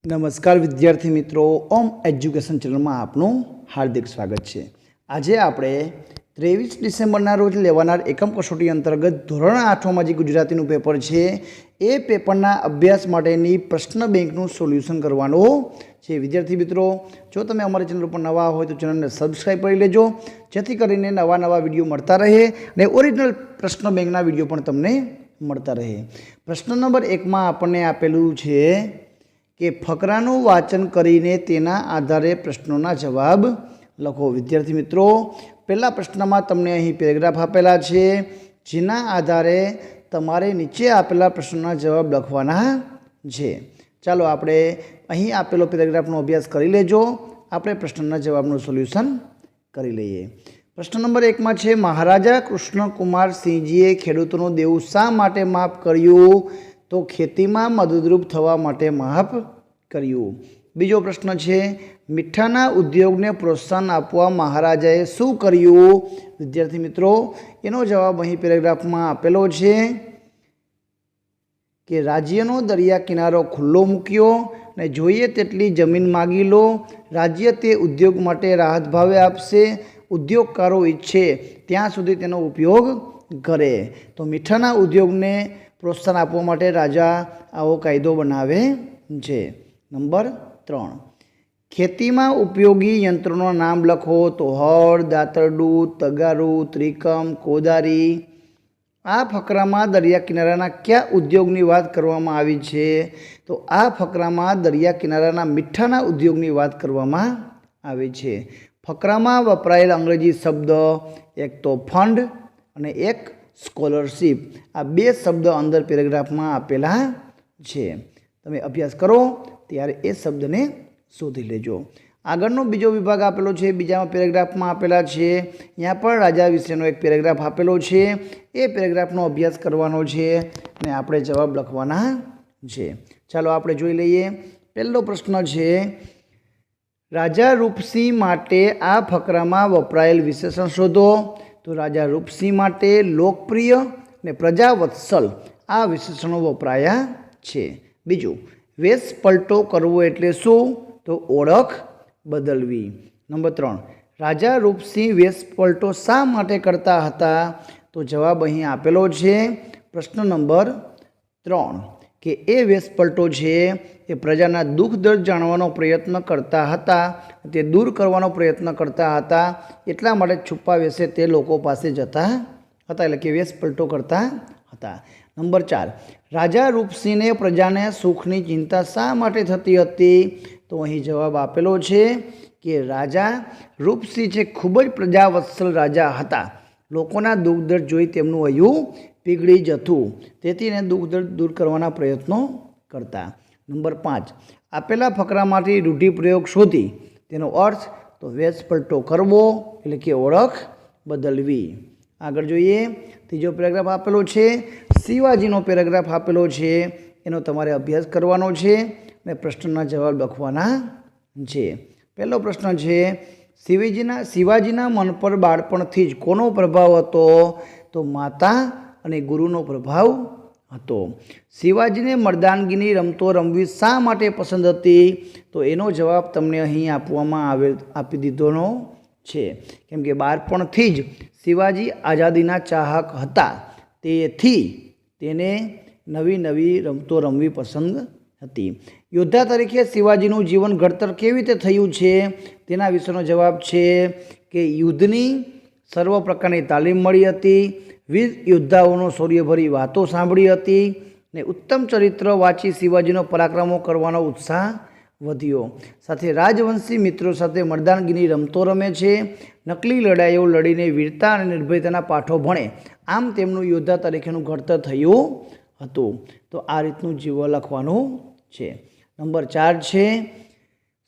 नमस्कार विद्यार्थी मित्रों, ओम एज्युकेशन चैनल में आपनु हार्दिक स्वागत है। आज आप 23 डिसेम्बर रोज लेवानार एकम कसोटी अंतर्गत धोरण 8 में गुजराती पेपर है ए पेपरना अभ्यास माटेनी प्रश्न बेंकनु सोल्यूशन करवानो है। विद्यार्थी मित्रों, जो तमे अमरा चैनल पर नवा हो तो चैनल ने सब्सक्राइब कर लेजो, जेथी करीने नवा नवा विडियो मळता रहे ने ओरिजिनल प्रश्न बेंकना विडियो पण तमने मळता रहे। प्रश्न नंबर 1 में आपने आपेलू है कि फकराનું वाचन करीने तेना आधारे प्रश्नों जवाब लखो। विद्यार्थी मित्रों, पहला प्रश्न में तमने अहीं पेरेग्राफ आपेला है, जेना आधारे तमारे नीचे आपेला प्रश्नों जवाब लखवाना है। चलो आपणे अहीं आपेलो पेरेग्राफनो अभ्यास करी लेजो, आपणे प्रश्नों जवाबનું सोल्यूशन करी लईए। प्रश्न नंबर 1 में है, महाराजा कृष्णकुमार सिंहजीए खेडूतोनु देवुं शा माटे माफ कर्युं? तो खेती में मददरूप थवा माटे माफ कर्युं। बीजो प्रश्न है, मीठाना उद्योग ने प्रोत्साहन आपवा महाराजाए शू कर्युं? विद्यार्थी मित्रों, एनो जवाब अहीं पेरेग्राफ में आपेलो है कि राज्यनो दरिया किनारो खुल्लो मूक्यो ने जोईए तेटली जमीन मांगी लो। राज्य ते उद्योग माटे राहत भावे आपशे, उद्योगकारो इच्छे त्यां सुधी तेनो उपयोग करे। तो मीठाना उद्योग ने प्रोत्साहन आपवा माटे राजा आवो कायदो बनावे छे। नंबर 3, खेती में उपयोगी यंत्रों नाम लखो। तो हळ, दातरडू, तगारू, त्रिकम, कोदारी। आ फकरा में दरिया किनाराना क्या उद्योगनी वात करवामां आवी छे? तो आ फकरा में दरिया किनाराना मीठाना उद्योगनी वात करवामां आवी छे। फकरा में वपरायेल अंग्रेजी शब्द एक तो फंड अने एक स्कॉलरशीप, आ बे शब्द अंदर पेरेग्राफ में आपेला है। तमे अभ्यास करो त्यारे ए शब्द ने शोधी लेजो। आगळनो बीजो विभाग आपेलो है, बीजा पेरेग्राफ में आपेला है। यहाँ पर राजा विशेनो एक पेरेग्राफ आपेलो है, ए पेरेग्राफनो अभ्यास करवानो है ने आपणे जवाब लखवाना है। चलो आपणे जोई लईए। पहलो प्रश्न है, राजा रूपसिंह माटे आ फकरा में वपरायेल विशेषण शोधो। तो राजा रूपसिंह माटे लोकप्रिय ने प्रजावत्सल आ विशेषणों वपराया छे। बीजू, वेश पलटो करवो एटले शुं? तो ओळख बदलवी। नंबर 3, राजा रूपसिंह वेश पलटो शा माटे करता हता? तो जवाब अहीं आपेलो छे प्रश्न नंबर 3 कि ए वेश पलटो छे ए प्रजाना दुख दर्द जाणवानो प्रयत्न करता हता, ते दूर करवानो प्रयत्न करता हता, एटला माटे छुपा वेशे ते लोको पासे जता हता, एटले के वेश पलटो करता हता। नंबर 4, राजा रूपसिंह ने प्रजाने सुखनी चिंता शा माटे थती हती? तो अहीं जवाब आपेलो छे कि राजा रूपसिंह छे खूब ज प्रजावत्सल राजा हता, लोकोना दुख दर्द जोई तेमनुं हयूं पीगળી जतुं, तेथी ने दुख दर्द दूर करवाना प्रयत्नों करता। नंबर 5, आपेला फकरामांथी रूढ़िप्रयोग शोधी तेनो अर्थ। तो वेश पलटो करवो एटले के ओळख बदलवी। आगळ जोईए। तीजो पेरेग्राफ आपेलो छे, शिवाजीनो पेरेग्राफ आपेलो छे, एनो तमारे अभ्यास करवानो छे ने प्रश्नना जवाब लखवाना छे। पहलो प्रश्न है, शिवाजीना मन पर बाळपणथी ज कोनो प्रभाव हतो? तो माता अने गुरुनो प्रभाव हतो। शिवाजीने मर्दानगीनी रमतो रमवी शा माटे पसंद हती? तो एनो जवाब तमने अहीं आपी दीधोनो छे, केम के बाळपणथी ज शिवाजी आज़ादीना चाहक हता, तेथी तेने नवी नवी रमतो रमवी पसंद हती। योद्धा तरीके शिवाजीनुं जीवन घड़तर केवी रीते थयुं छे? तेना विशेनो जवाब छे कि युद्धनी सर्व प्रकारनी तालीम मळी हती, वीर योद्धाओनो शौर्यभरी वातो सांभळी हती ने उत्तम चरित्र वांची शिवाजीनो पराक्रमो करवानो उत्साह वध्यो। साथे राजवंशी मित्रों साथे मर्दानगीनी रमतो रमे छे, नकली लड़ाईओ लड़ीने वीरता अने निर्भयताना पाठो भणे, आम तेमनुं योद्धा तरीकेनुं घड़तर थयुं हतुं। तो आ रीतनुं जीवन लखवानुं छे। नंबर 4 है,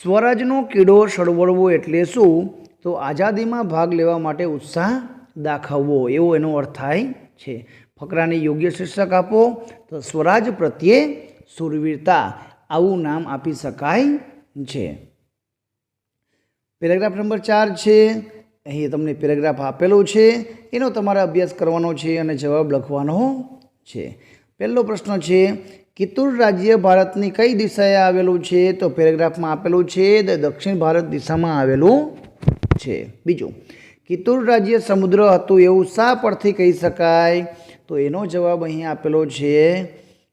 स्वराजनो कीड़ो सळवळवो एटले शुं? तो आज़ादी में भाग लेवा माटे उत्साह दाखववो एवो एनो अर्थ थाय छे। फकराने योग्य शीर्षक आपो। तो स्वराज प्रत्ये शूरवीरता आवुं नाम आपी शकाय छे। पेरेग्राफ नंबर 4 है, अहीं तमने पेरेग्राफ आपेलो छे, एनो तमारे अभ्यास करवानो छे अने जवाब लखवानो छे। पहलो प्रश्न है કિતુર રાજ્ય ભારતની કઈ દિશાએ આવેલું છે? તો પેરેગ્રાફમાં આપેલું છે દક્ષિણ ભારત દિશામાં આવેલું છે. બીજું, કિતુર રાજ્ય સમુદ્ર હતું એવું શા પરથી કહી શકાય? તો એનો જવાબ અહીં આપેલો છે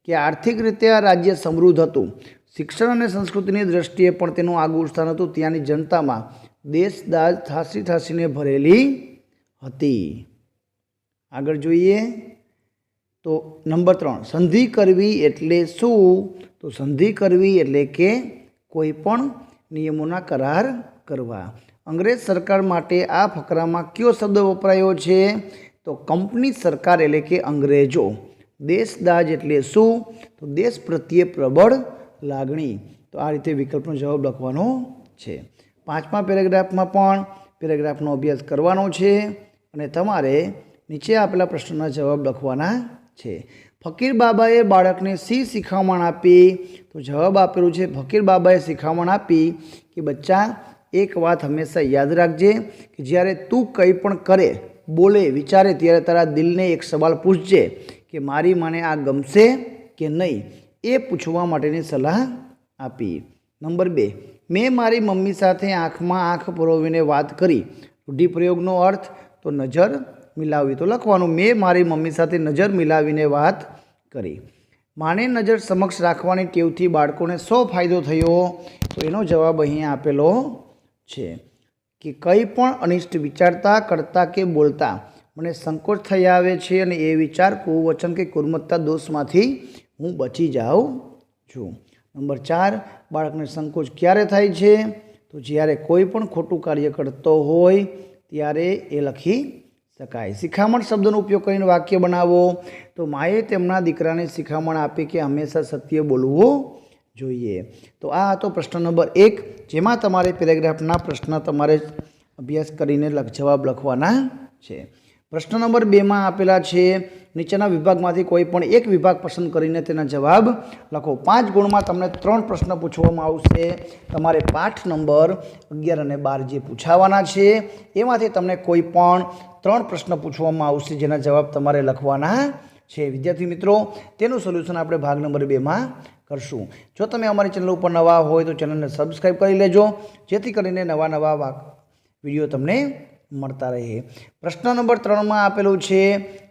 કે આર્થિક રીતે આ રાજ્ય સમૃદ્ધ હતું. શિક્ષણ અને સંસ્કૃતિની દ્રષ્ટિએ પણ તેનું આગવું સ્થાન હતું. ત્યાંની જનતામાં દેશદાજ થાસીને ભરેલી હતી. આગળ જોઈએ તો નંબર 3, સંધિ કરવી એટલે શું? તો સંધિ કરવી એટલે કે કોઈ પણ નિયમોના કરાર કરવા. અંગ્રેજ સરકાર માટે આ ફકરામાં કયો શબ્દ વપરાયો છે? તો કંપની સરકાર એટલે કે અંગ્રેજો. દેશદાજ એટલે શું? તો દેશ પ્રત્યે પ્રબળ લાગણી. તો આ રીતે વિકલ્પનો જવાબ લખવાનો છે. 5મા પેરેગ્રાફમાં પણ પેરેગ્રાફનો અભ્યાસ કરવાનો છે અને તમારે નીચે આપેલા પ્રશ્નના જવાબ લખવાના છે. ફકીર બાબાએ બાળકને શી શિખામણ આપી? તો જવાબ આપેલું છે ફકીર બાબાએ શિખામણ આપી કે બચ્ચા, એક વાત હંમેશા યાદ રાખજે કે જ્યારે તું કંઈ પણ કરે, બોલે, વિચારે ત્યારે તારા દિલને એક સવાલ પૂછજે કે મારી મને આ ગમશે કે નહીં. એ પૂછવા માટેની સલાહ આપી. નંબર 2, મેં મારી મમ્મી સાથે આંખમાં આંખ પરોવીને વાત કરી. રૂઢિપ્રયોગનો અર્થ તો નજર મિલાવવી. તો લખવાનું મેં મારી મમ્મી સાથે નજર મિલાવીને વાત કરી. માને નજર સમક્ષ રાખવાની ટેવથી બાળકોને શો ફાયદો થયો? તો એનો જવાબ અહીં આપેલો છે કે કંઈ પણ અનિષ્ટ વિચારતા, કરતા કે બોલતા મને સંકોચ થઈ આવે છે અને એ વિચાર, કુવચન કે કુર્મત્તા દોષમાંથી હું બચી જાઉં છું. નંબર 4, બાળકને સંકોચ ક્યારે થાય છે? તો જ્યારે કોઈ પણ ખોટું કાર્ય કરતો હોય ત્યારે એ લખી શકાય. શિખામણ શબ્દનો ઉપયોગ કરીને વાક્ય બનાવો. તો માએ તેમના દીકરાને શિખામણ આપી કે હંમેશા સત્ય બોલવું જોઈએ. તો આ હતો પ્રશ્ન નંબર 1, જેમાં તમારે પેરેગ્રાફના પ્રશ્ન તમારે અભ્યાસ કરીને જવાબ લખવાના છે. પ્રશ્ન નંબર 2માં આપેલા છે નીચેના વિભાગમાંથી કોઈ પણ એક વિભાગ પસંદ કરીને તેના જવાબ લખો. 5 ગુણમાં તમને 3 પ્રશ્ન પૂછવામાં આવશે. તમારે પાઠ નંબર 11 અને 12 જે પૂછાવાના છે એમાંથી તમને કોઈ પણ 3 પ્રશ્ન પૂછવામાં આવશે જેના જવાબ તમારે લખવાના છે. વિદ્યાર્થી મિત્રો, તેનું સોલ્યુશન આપણે ભાગ નંબર 2માં કરશું. જો તમે અમારી ચેનલ ઉપર નવા હોય તો ચેનલને સબસ્ક્રાઈબ કરી લેજો, જેથી કરીને નવા વિડીયો તમને મળતા રહે. પ્રશ્ન નંબર 3માં આપેલું છે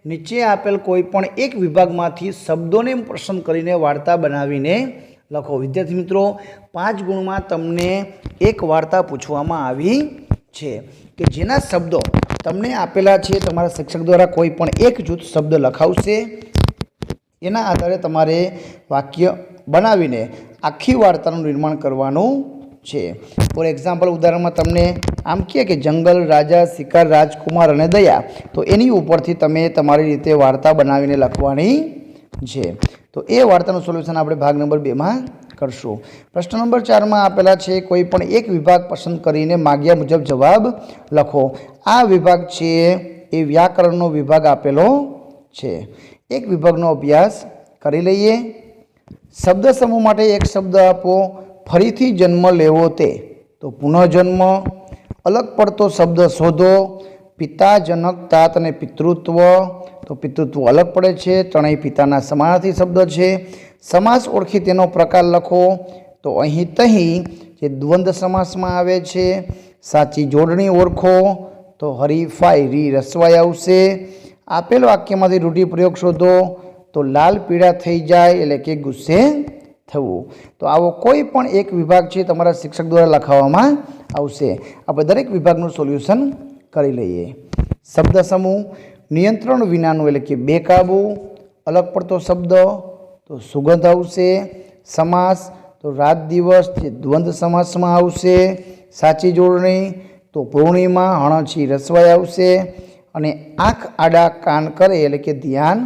નીચે આપેલ કોઈ પણ એક વિભાગમાંથી શબ્દોને પસંદ કરીને વાર્તા બનાવીને લખો. વિદ્યાર્થી મિત્રો, 5 ગુણમાં તમને એક વાર્તા પૂછવામાં આવી છે કે જેના શબ્દો તમને આપેલા છે. તમારા શિક્ષક દ્વારા કોઈ પણ એક જૂથ શબ્દ લખાવશે. એના આધારે તમારે વાક્ય બનાવીને આખી વાર્તાનું નિર્માણ કરવાનું છે. ફોર એક્ઝામ્પલ, ઉદાહરણમાં તમને આમ કહે કે જંગલ, રાજા, શિકાર, રાજકુમાર અને દયા. તો એની ઉપરથી તમે તમારી રીતે વાર્તા બનાવીને લખવાની છે. તો એ વાર્તાનું સોલ્યુશન આપણે ભાગ નંબર 2માં કરશું. પ્રશ્ન નંબર 4માં આપેલા છે કોઈ પણ એક વિભાગ પસંદ કરીને માગ્યા મુજબ જવાબ લખો. આ વિભાગ છે એ વ્યાકરણનો વિભાગ આપેલો છે. એક વિભાગનો અભ્યાસ કરી લઈએ. શબ્દ સમૂહ માટે એક શબ્દ આપો. ફરીથી જન્મ લેવો તે, તો પુનઃજન્મ. અલગ પડતો શબ્દ શોધો. પિતા, જનક, તાત અને પિતૃત્વ. તો પિતૃત્વ અલગ પડે છે. ત્રણેય પિતાના સમાનાર્થી શબ્દ છે. સમાસ ઓળખી તેનો પ્રકાર લખો. તો અહીં તહીં જે દ્વંદ્વ સમાસમાં આવે છે. સાચી જોડણી ઓળખો. તો હરીફાઈ, રી રસવાઈ આવશે. આપેલ વાક્યમાંથી રૂઢિપ્રયોગ શોધો. તો લાલ પીળા થઈ જાય એટલે કે ગુસ્સે થવું. તો આવો કોઈ પણ એક વિભાગ છે તમારા શિક્ષક દ્વારા લખાવવામાં આવશે. આપણે દરેક વિભાગનું સોલ્યુશન કરી લઈએ. શબ્દ સમૂહ નિયંત્રણ વિનાનું એટલે કે બેકાબૂ. અલગ પડતો શબ્દ તો સુગંધ આવશે. સમાસ તો રાત દિવસ જે દ્વંદ્વ સમાસમાં આવશે. સાચી જોડણી તો પૂર્ણિમા, હણછી, રસવાઈ આવશે. અને આંખ આડા કાન કરે એટલે કે ધ્યાન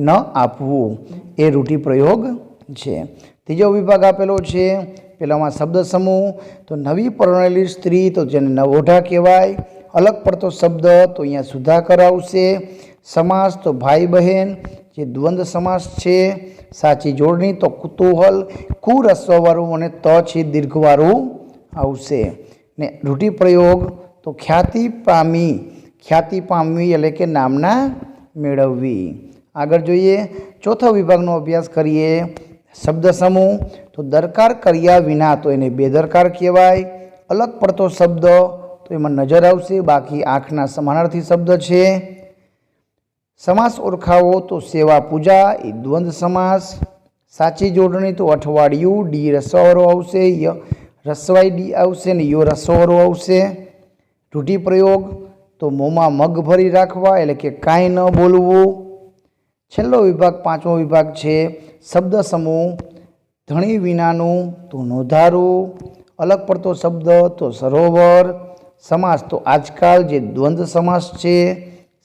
ન આપવું એ રૂઢિપ્રયોગ છે. ત્રીજો વિભાગ આપેલો છે પહેલામાં શબ્દ સમૂહ તો નવી પરણેલી સ્ત્રી તો જેને નવોઢા કહેવાય. અલગ પડતો શબ્દ તો અહીંયા સુધાકર આવશે. સમાસ તો ભાઈ બહેન જે દ્વંદ્વ સમાસ છે. સાચી જોડણી તો કુતૂહલ, કુ રસ્વવાળું અને ત છે દીર્ઘવાળું આવશે. ને રૂઢિપ્રયોગ તો ખ્યાતિ પામવી એટલે કે નામના મેળવવી. આગળ જોઈએ, ચોથો વિભાગનો અભ્યાસ કરીએ. શબ્દ સમૂહ તો દરકાર કર્યા વિના તો એને બેદરકાર કહેવાય. અલગ પડતો શબ્દ તો એમાં નજર આવશે, બાકી આંખના સમાનાર્થી શબ્દ છે. સમાસ ઓળખાવો તો સેવા પૂજા એ દ્વંદ્વ સમાસ. સાચી જોડણી તો અઠવાડિયું ડી રસવાળો આવશે, ય રસવાઈ ડી આવશે ને યો રસવાળો આવશે. રૂઢિપ્રયોગ તો મોંમાં મગ ભરી રાખવા એટલે કે કાંઈ ન બોલવું. છેલ્લો વિભાગ પાંચમો વિભાગ છે શબ્દ સમૂહ. ધણી વિનાનું તો નોંધારું. અલગ પડતો શબ્દ તો સરોવર. સમાસ તો આજકાલ જે દ્વંદ્વ સમાસ છે.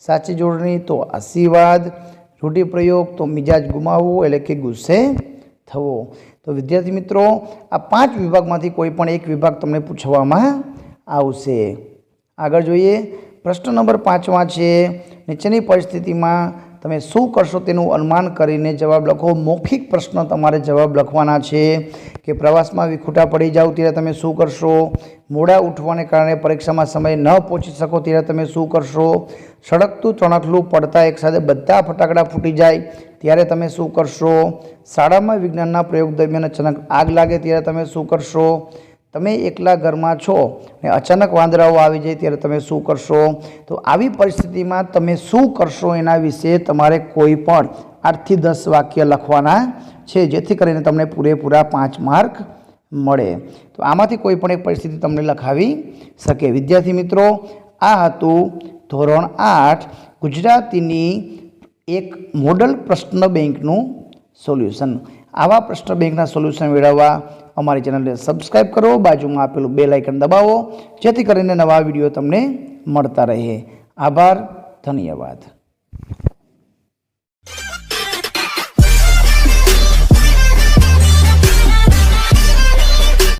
સાચી જોડણી તો આશીર્વાદ. રૂઢિપ્રયોગ તો મિજાજ ગુમાવવો એટલે કે ગુસ્સે થવો. તો વિદ્યાર્થી મિત્રો, આ 5 વિભાગમાંથી કોઈ પણ એક વિભાગ તમને પૂછવામાં આવશે. આગળ જોઈએ. પ્રશ્ન નંબર 5 છે, નીચેની પરિસ્થિતિમાં તમે શું કરશો તેનું અનુમાન કરીને જવાબ લખો. મૌખિક પ્રશ્ન તમારે જવાબ લખવાના છે કે પ્રવાસમાં વિખૂટા પડી જાઓ ત્યારે તમે શું કરશો? મોડા ઉઠવાને કારણે પરીક્ષામાં સમય ન પહોંચી શકો ત્યારે તમે શું કરશો? સળગતું તણખલું પડતા એકસાથે બધા ફટાકડા ફૂટી જાય ત્યારે તમે શું કરશો? શાળામાં વિજ્ઞાનના પ્રયોગ દરમિયાન અચાનક આગ લાગે ત્યારે તમે શું કરશો? તમે એકલા ઘરમાં છો ને અચાનક વાંદરાઓ આવી જાય ત્યારે તમે શું કરશો? તો આવી પરિસ્થિતિમાં તમે શું કરશો એના વિશે તમારે કોઈ પણ 8 થી 10 વાક્ય લખવાના છે, જેથી કરીને તમને પૂરેપૂરા 5 માર્ક મળે. તો આમાંથી કોઈ પણ એક પરિસ્થિતિ તમને લખાવી શકે. વિદ્યાર્થી મિત્રો, આ હતું ધોરણ 8 ગુજરાતીની એક મોડલ પ્રશ્ન બેંકનું સોલ્યુશન. આવા પ્રશ્ન બેંકના સોલ્યુશન મેળવવા અમારી ચેનલને સબસ્ક્રાઈબ કરો, બાજુમાં આપેલું બેલ આઇકન દબાવો, જેથી કરીને નવા વિડીયો તમને મળતા રહે. આભાર, ધન્યવાદ.